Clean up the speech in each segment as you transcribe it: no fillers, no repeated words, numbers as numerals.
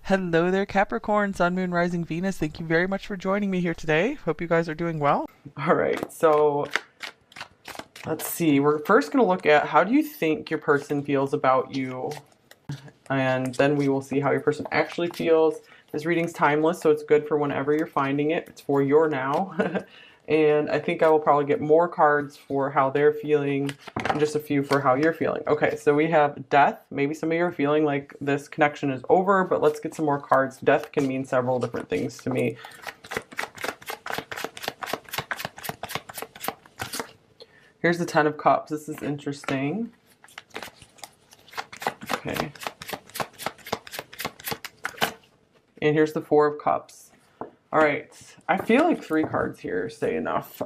Hello there, Capricorn, Sun, Moon, Rising, Venus. Thank you very much for joining me here today. Hope you guys are doing well. All right, so let's see. We're first going to look at how do you think your person feels about you, and then we will see how your person actually feels. This reading's timeless, so it's good for whenever you're finding it. It's for your now. And I think I will probably get more cards for how they're feeling and just a few for how you're feeling. Okay, so we have death. Maybe some of you are feeling like this connection is over, but let's get some more cards. Death can mean several different things to me. Here's the Ten of Cups. This is interesting. Okay. And here's the Four of Cups. All right, I feel like three cards here say enough.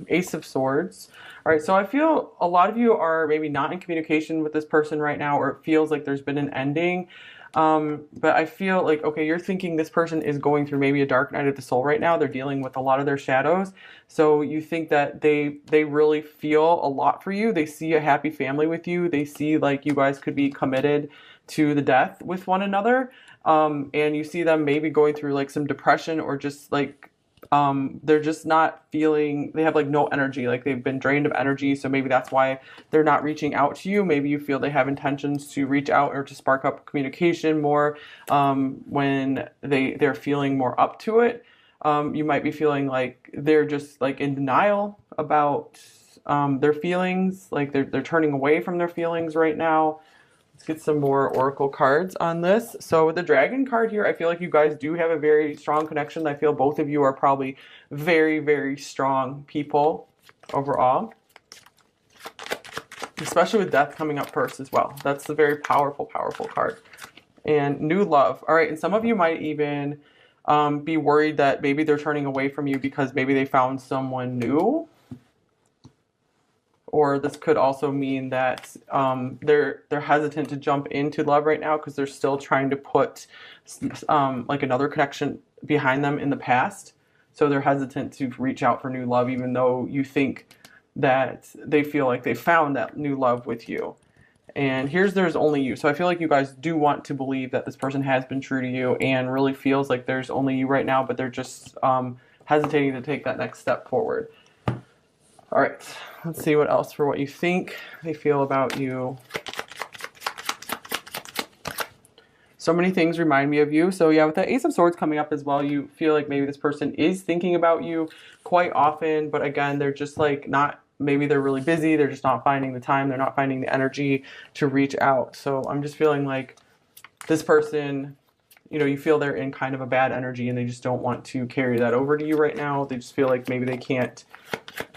Ace of Swords. All right, so I feel a lot of you are maybe not in communication with this person right now, or it feels like there's been an ending. But I feel like, okay, you're thinking this person is going through maybe a dark night of the soul right now. They're dealing with a lot of their shadows. So you think that they really feel a lot for you. They see a happy family with you. They see like you guys could be committed to the death with one another. And you see them maybe going through like some depression or just like they're just not feeling, they have like no energy, like they've been drained of energy. So maybe that's why they're not reaching out to you. Maybe you feel they have intentions to reach out or to spark up communication more when they're feeling more up to it. You might be feeling like they're just like in denial about their feelings, like they're turning away from their feelings right now. Let's get some more oracle cards on this. So with the dragon card here, I feel like you guys do have a very strong connection. I feel both of you are probably very, very strong people overall. Especially with death coming up first as well. That's a very powerful, powerful card. And new love. All right, and some of you might even be worried that maybe they're turning away from you because maybe they found someone new. Or this could also mean that they're hesitant to jump into love right now because they're still trying to put like another connection behind them in the past. So they're hesitant to reach out for new love, even though you think that they feel like they found that new love with you. And there's only you. So I feel like you guys do want to believe that this person has been true to you and really feels like there's only you right now, but they're just hesitating to take that next step forward. All right, let's see what else for what you think they feel about you. So many things remind me of you. So yeah, with the Ace of Swords coming up as well, you feel like maybe this person is thinking about you quite often, but again, they're just like not, maybe they're really busy. They're just not finding the time. They're not finding the energy to reach out. So I'm just feeling like this person, you know, you feel they're in kind of a bad energy and they just don't want to carry that over to you right now. They just feel like maybe they can't,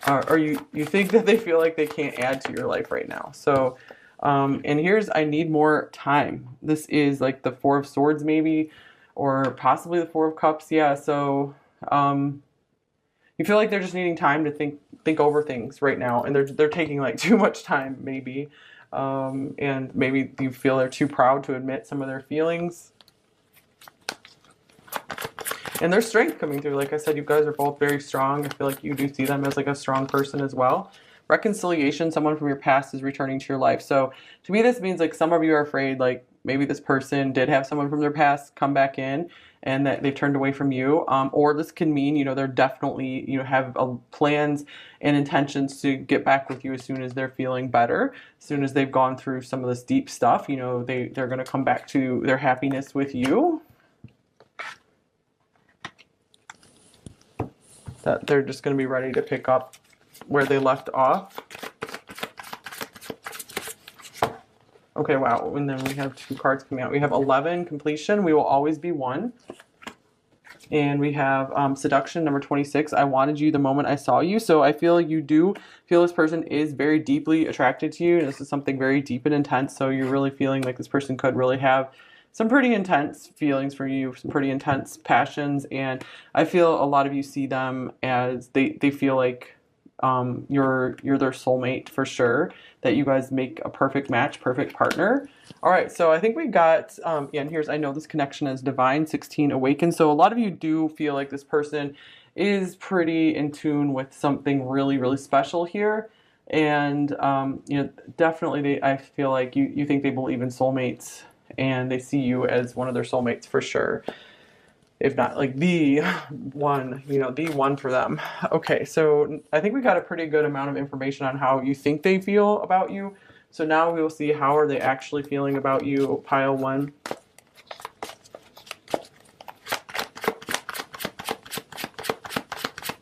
or you think that they feel like they can't add to your life right now. So, and here's, I need more time. This is like the Four of Swords maybe, or possibly the Four of Cups. Yeah, so you feel like they're just needing time to think over things right now, and they're taking like too much time maybe, and maybe you feel they're too proud to admit some of their feelings. And there's strength coming through. Like I said, you guys are both very strong. I feel like you do see them as like a strong person as well. Reconciliation, someone from your past is returning to your life. So to me, this means like some of you are afraid like maybe this person did have someone from their past come back in and that they've turned away from you. Or this can mean, you know, they're definitely, you know, have plans and intentions to get back with you as soon as they're feeling better, as soon as they've gone through some of this deep stuff, you know, they're going to come back to their happiness with you. That they're just going to be ready to pick up where they left off. Okay, wow. And then we have two cards coming out. We have 11, completion. We will always be one. And we have seduction, number 26. I wanted you the moment I saw you. So I feel you do feel this person is very deeply attracted to you. This is something very deep and intense. So you're really feeling like this person could really have some pretty intense feelings for you, some pretty intense passions, and I feel a lot of you see them as they feel like you're their soulmate for sure, that you guys make a perfect match, perfect partner. All right, so I think we got, yeah, and here's, I know this connection is divine, 16 awakened. So a lot of you do feel like this person is pretty in tune with something really, really special here. And, you know, definitely I feel like you think they believe in soulmates and they see you as one of their soulmates for sure. If not like the one, you know, the one for them. Okay, so I think we got a pretty good amount of information on how you think they feel about you. So now we will see how are they actually feeling about you, pile one.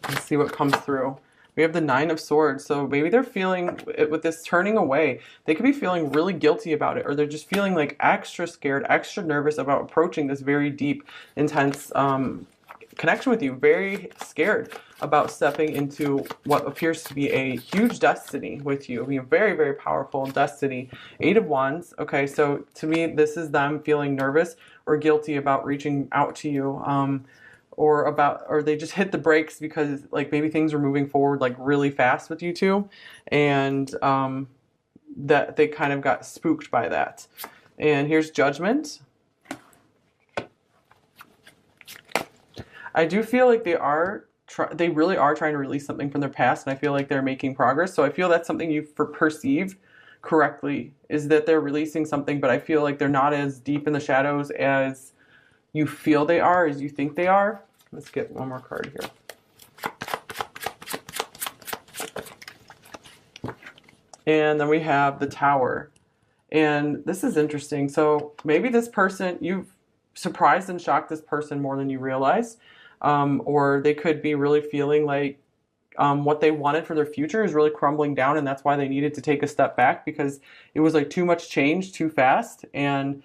Let's see what comes through. We have the Nine of Swords. So maybe they're feeling, with this turning away, they could be feeling really guilty about it, or they're just feeling like extra scared, extra nervous about approaching this very deep, intense connection with you. Very scared about stepping into what appears to be a huge destiny with you. Being very, very powerful destiny. Eight of Wands. Okay, so to me, this is them feeling nervous or guilty about reaching out to you. Or they just hit the brakes because like maybe things were moving forward like really fast with you two, and that they kind of got spooked by that. And here's Judgment. I do feel like they really are trying to release something from their past, and I feel like they're making progress. So I feel that's something you perceive correctly, is that they're releasing something, but I feel like they're not as deep in the shadows as you feel they are, as you think they are. Let's get one more card here. And then we have the Tower. And this is interesting. So maybe this person, you've surprised and shocked this person more than you realize. Or they could be really feeling like what they wanted for their future is really crumbling down, and that's why they needed to take a step back, because it was like too much change too fast. And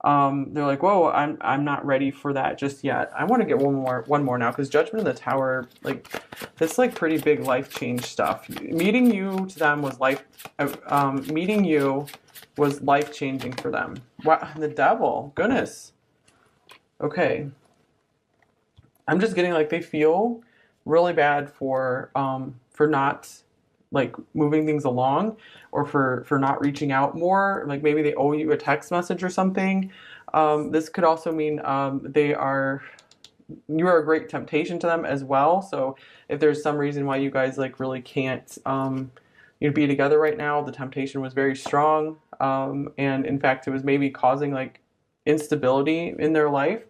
they're like, whoa, I'm not ready for that just yet. I want to get one more now, because Judgment in the Tower, like, that's like pretty big life change stuff. Meeting you to them was life changing for them. Wow, the Devil, goodness. Okay, I'm just getting like they feel really bad for not like moving things along, or for not reaching out more. Like maybe they owe you a text message or something. This could also mean you are a great temptation to them as well. So if there's some reason why you guys like really can't be together right now, the temptation was very strong, and in fact it was maybe causing like instability in their life,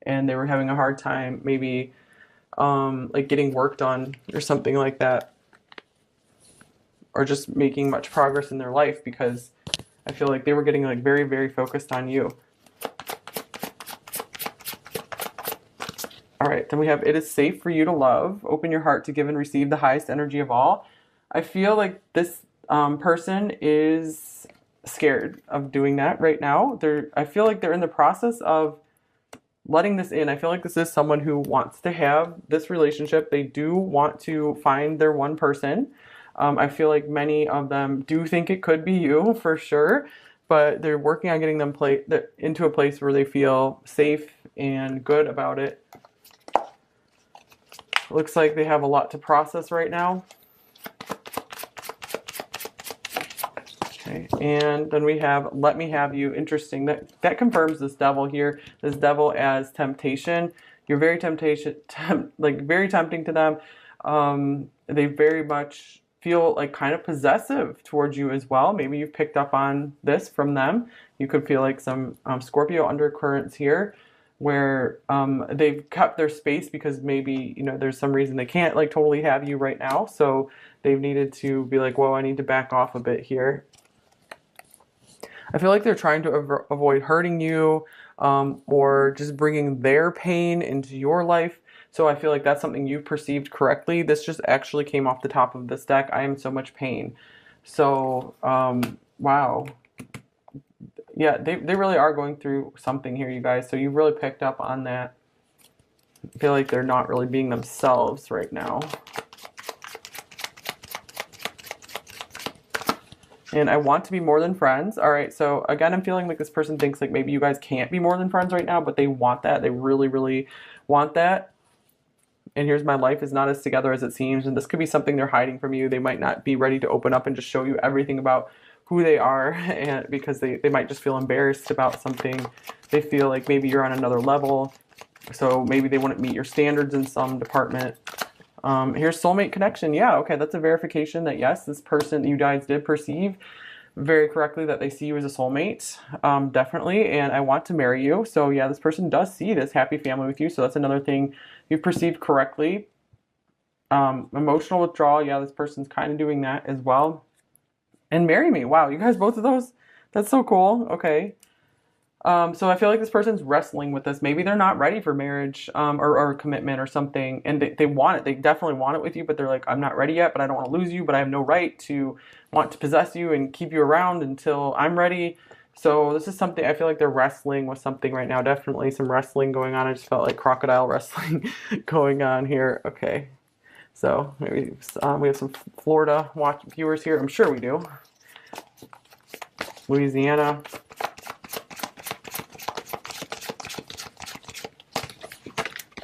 and they were having a hard time maybe like getting work done or something like that, or just making much progress in their life, because I feel like they were getting like very, very focused on you. All right, then we have, it is safe for you to love. Open your heart to give and receive the highest energy of all. I feel like this person is scared of doing that right now. I feel like they're in the process of letting this in. I feel like this is someone who wants to have this relationship. They do want to find their one person. I feel like many of them do think it could be you for sure, but they're working on getting them into a place where they feel safe and good about it. Looks like they have a lot to process right now. Okay, and then we have Let Me Have You. Interesting. That confirms this Devil here. This Devil as temptation. You're very very tempting to them. They very much feel like kind of possessive towards you as well. Maybe you've picked up on this from them. You could feel like some Scorpio undercurrents here, where they've kept their space because maybe, there's some reason they can't like totally have you right now. So they've needed to be like, whoa, I need to back off a bit here. I feel like they're trying to avoid hurting you, or just bringing their pain into your life. So I feel like that's something you perceived correctly. This just actually came off the top of this deck. I am so much pain. So, wow. Yeah, they really are going through something here, you guys. So you really picked up on that. I feel like they're not really being themselves right now. And I want to be more than friends. All right, so again, I'm feeling like this person thinks like maybe you guys can't be more than friends right now, but they want that. They really, really want that. And here's my life is not as together as it seems. And this could be something they're hiding from you. They might not be ready to open up and just show you everything about who they are, and because they might just feel embarrassed about something. They feel like maybe you're on another level. So maybe they wouldn't meet your standards in some department. Here's soulmate connection. Yeah, okay, that's a verification that yes, this person you guys did perceive very correctly that they see you as a soulmate, definitely, and I want to marry you. So yeah, this person does see this happy family with you, so that's another thing you've perceived correctly. Emotional withdrawal, yeah, this person's kind of doing that as well. And marry me, wow, you guys, both of those, that's so cool. Okay. So I feel like this person's wrestling with this. Maybe they're not ready for marriage, or commitment or something, and they want it. They definitely want it with you, but they're like, I'm not ready yet, but I don't want to lose you, but I have no right to want to possess you and keep you around until I'm ready. So this is something, I feel like they're wrestling with something right now. Definitely some wrestling going on. I just felt like crocodile wrestling going on here. Okay. So maybe we have some Florida viewers here. I'm sure we do. Louisiana.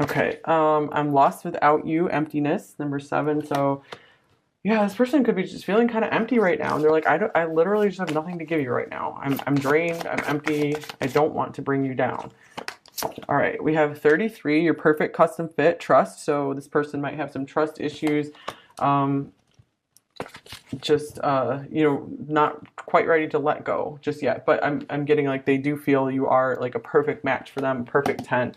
Okay, I'm lost without you, emptiness, number 7. So, yeah, this person could be just feeling kind of empty right now. And they're like, I literally just have nothing to give you right now. I'm drained, I'm empty, I don't want to bring you down. All right, we have 33, your perfect custom fit, trust. So this person might have some trust issues. Not quite ready to let go just yet. But I'm getting like they do feel you are like a perfect match for them, perfect 10.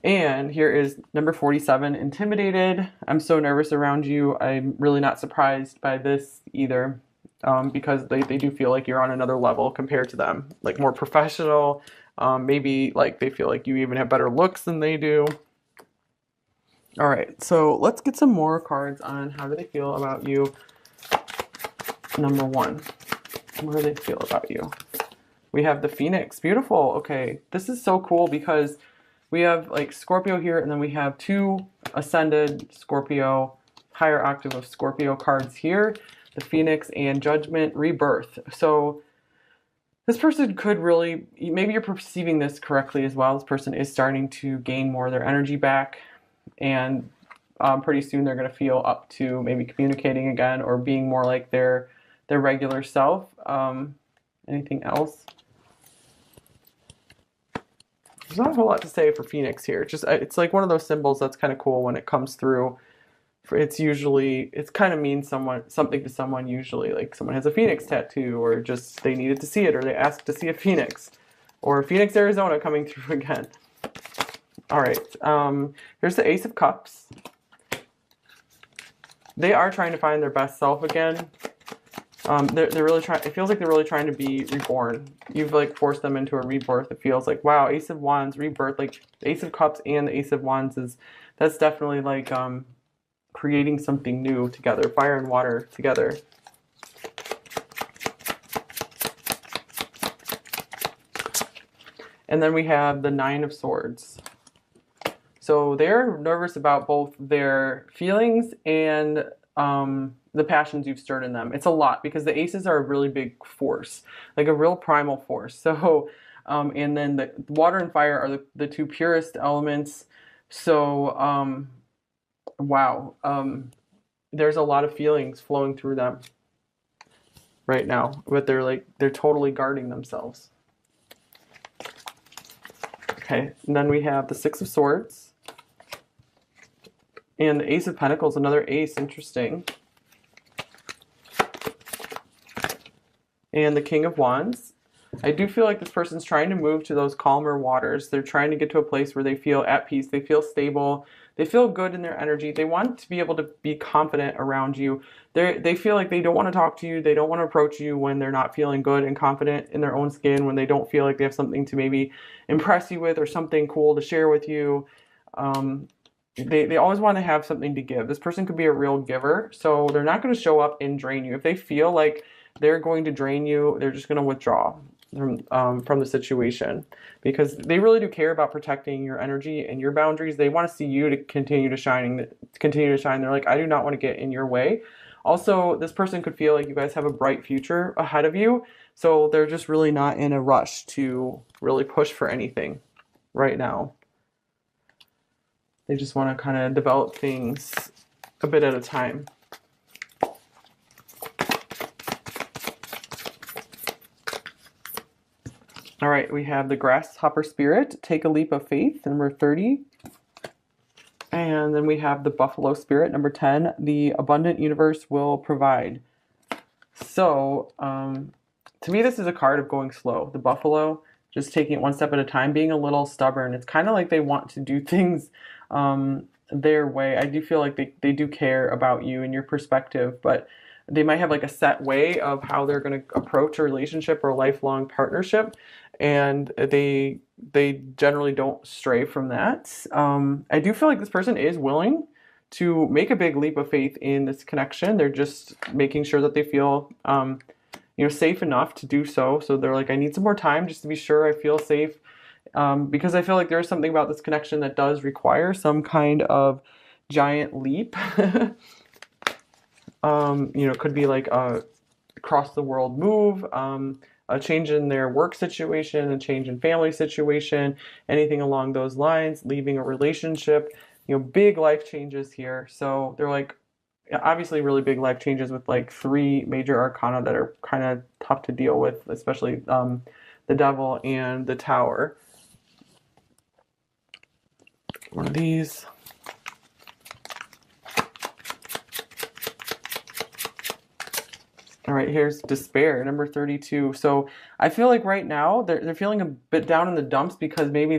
And here is number 47, intimidated. I'm so nervous around you. I'm really not surprised by this either, because they do feel like you're on another level compared to them, like more professional. Maybe like they feel like you even have better looks than they do. All right, so let's get some more cards on how do they feel about you. Number 1, what do they feel about you? We have the Phoenix. Beautiful. Okay, this is so cool because we have like Scorpio here, and then we have 2 ascended Scorpio, higher octave of Scorpio cards here, the Phoenix and Judgment, Rebirth. So this person could really, maybe you're perceiving this correctly as well. This person is starting to gain more of their energy back, and pretty soon they're going to feel up to maybe communicating again or being more like their regular self. Anything else? There's not a whole lot to say for Phoenix here. It's like one of those symbols that's kind of cool when it comes through. It's kind of means something to someone usually. Like someone has a Phoenix tattoo, or just they needed to see it, or they asked to see a Phoenix, or Phoenix, Arizona coming through again. All right. Here's the Ace of Cups. They are trying to find their best self again. They're really trying. It feels like they're really trying to be reborn. You've like forced them into a rebirth. It feels like, wow, Ace of Wands, rebirth. Like the Ace of Cups and the Ace of Wands that's definitely like creating something new together. Fire and water together. And then we have the Nine of Swords. So they're nervous about both their feelings and the passions you've stirred in them. It's a lot because the aces are a really big force, like a real primal force. So, and then the water and fire are the 2 purest elements. So, wow, there's a lot of feelings flowing through them right now, but they're totally guarding themselves. Okay, and then we have the Six of Swords and the Ace of Pentacles, another ace, interesting. And the King of Wands. I do feel like this person's trying to move to those calmer waters. They're trying to get to a place where they feel at peace, they feel stable, they feel good in their energy. They want to be able to be confident around you. They feel like they don't want to talk to you, they don't want to approach you when they're not feeling good and confident in their own skin, when they don't feel like they have something to maybe impress you with or something cool to share with you. They always want to have something to give. This person could be a real giver, so they're not going to show up and drain you. If they feel like they're going to drain you, they're just going to withdraw from the situation, because they really do care about protecting your energy and your boundaries. They want to see you to continue to shine. They're like, I do not want to get in your way. Also, this person could feel like you guys have a bright future ahead of you, so they're just really not in a rush to really push for anything right now. They just want to kind of develop things a bit at a time. All right, we have the Grasshopper Spirit, Take a Leap of Faith, number 30. And then we have the Buffalo Spirit, number 10, The Abundant Universe Will Provide. So, to me, this is a card of going slow. The buffalo, just taking it one step at a time, being a little stubborn. It's kind of like they want to do things their way. I do feel like they do care about you and your perspective, but they might have like a set way of how they're going to approach a relationship or a lifelong partnership, and they generally don't stray from that. I do feel like this person is willing to make a big leap of faith in this connection. They're just making sure that they feel safe enough to do so. So they're like, I need some more time just to be sure I feel safe, because I feel like there's something about this connection that does require some kind of giant leap. It could be like a across the world move, a change in their work situation, a change in family situation, anything along those lines, leaving a relationship, big life changes here. So they're like, obviously really big life changes with like three major arcana that are kind of tough to deal with, especially the devil and the tower. One of these. All right, here's despair, number 32. So I feel like right now they're feeling a bit down in the dumps because maybe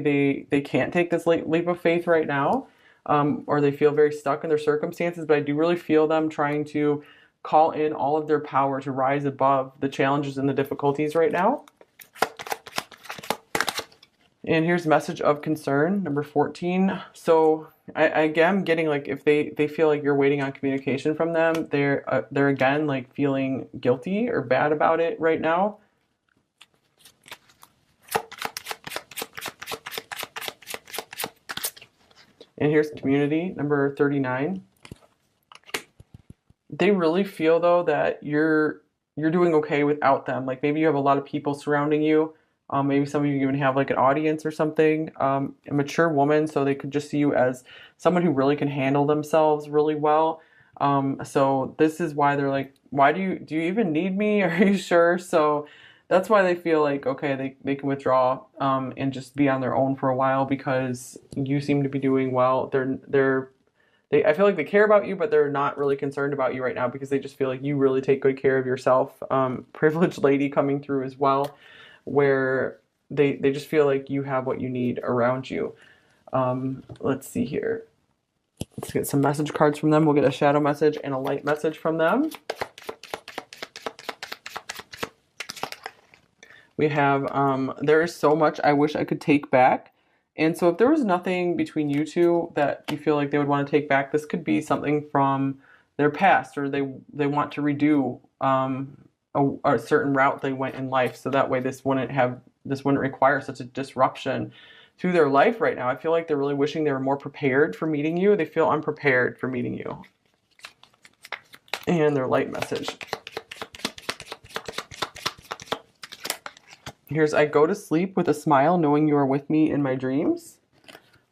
they can't take this leap of faith right now, or they feel very stuck in their circumstances. But I do really feel them trying to call in all of their power to rise above the challenges and the difficulties right now. And here's message of concern, number 14. So I again getting like if they feel like you're waiting on communication from them, they're again like feeling guilty or bad about it right now. And here's community, number 39. They really feel though that you're doing okay without them. Like maybe you have a lot of people surrounding you. Maybe some of you even have like an audience or something, a mature woman, so they could just see you as someone who really can handle themselves really well. So this is why they're like, why do you even need me? Are you sure? So that's why they feel like, okay, they can withdraw and just be on their own for a while because you seem to be doing well. I feel like they care about you, but they're not really concerned about you right now because they just feel like you really take good care of yourself. Privileged lady coming through as well, where they just feel like you have what you need around you. Let's see here. Let's get some message cards from them. We'll get a shadow message and a light message from them. We have, there is so much I wish I could take back. And so if there was nothing between you two that you feel like they would want to take back, this could be something from their past, or they want to redo a certain route they went in life, so that way this wouldn't require such a disruption to their life right now. I feel like they're really wishing they were more prepared for meeting you. They feel unprepared for meeting you. And their light message. Here's, I go to sleep with a smile knowing you are with me in my dreams.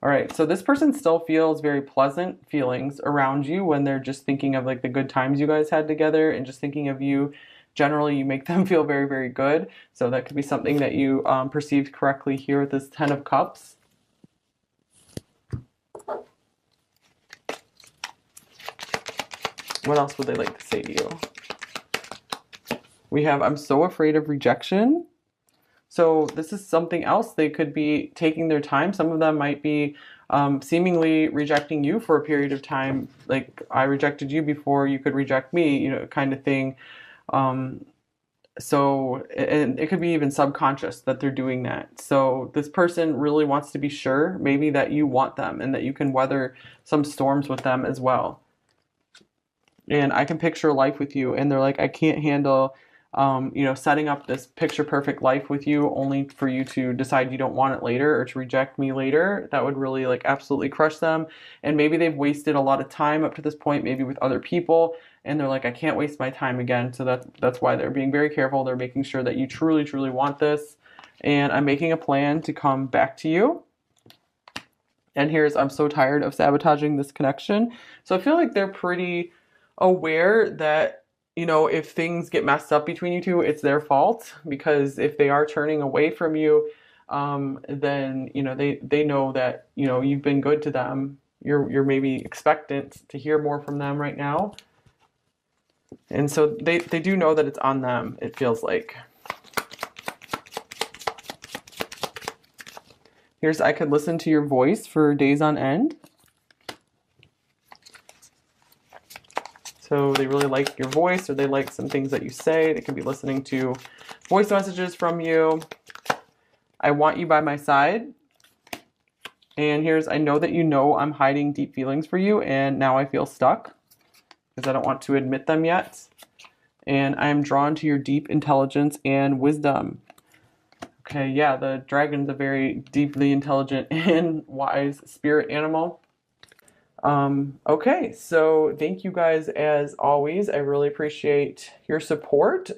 All right, so this person still feels very pleasant feelings around you when they're just thinking of like the good times you guys had together and just thinking of you. Generally, you make them feel very, very good. So that could be something that you perceived correctly here with this 10 of Cups. What else would they like to say to you? We have, I'm so afraid of rejection. So this is something else. They could be taking their time. Some of them might be seemingly rejecting you for a period of time. Like, I rejected you before you could reject me, kind of thing. So, and it could be even subconscious that they're doing that. So this person really wants to be sure maybe that you want them and that you can weather some storms with them as well. And I can picture life with you, and they're like, I can't handle setting up this picture perfect life with you only for you to decide you don't want it later or to reject me later. That would really like absolutely crush them. And maybe they've wasted a lot of time up to this point, maybe with other people, and they're like, I can't waste my time again. So that's why they're being very careful. They're making sure that you truly, truly want this. And I'm making a plan to come back to you. And here's, I'm so tired of sabotaging this connection. So I feel like they're pretty aware that if things get messed up between you two, it's their fault, because if they are turning away from you, then, they know that, you've been good to them. You're maybe expectant to hear more from them right now. And so they do know that it's on them, it feels like. Here's, I could listen to your voice for days on end. So they really like your voice, or they like some things that you say. They could be listening to voice messages from you. I want you by my side. And here's, I know that you know I'm hiding deep feelings for you, and now I feel stuck because I don't want to admit them yet. And I am drawn to your deep intelligence and wisdom. Okay, yeah, the dragon's a very deeply intelligent and wise spirit animal. Okay, so thank you guys as always. I really appreciate your support.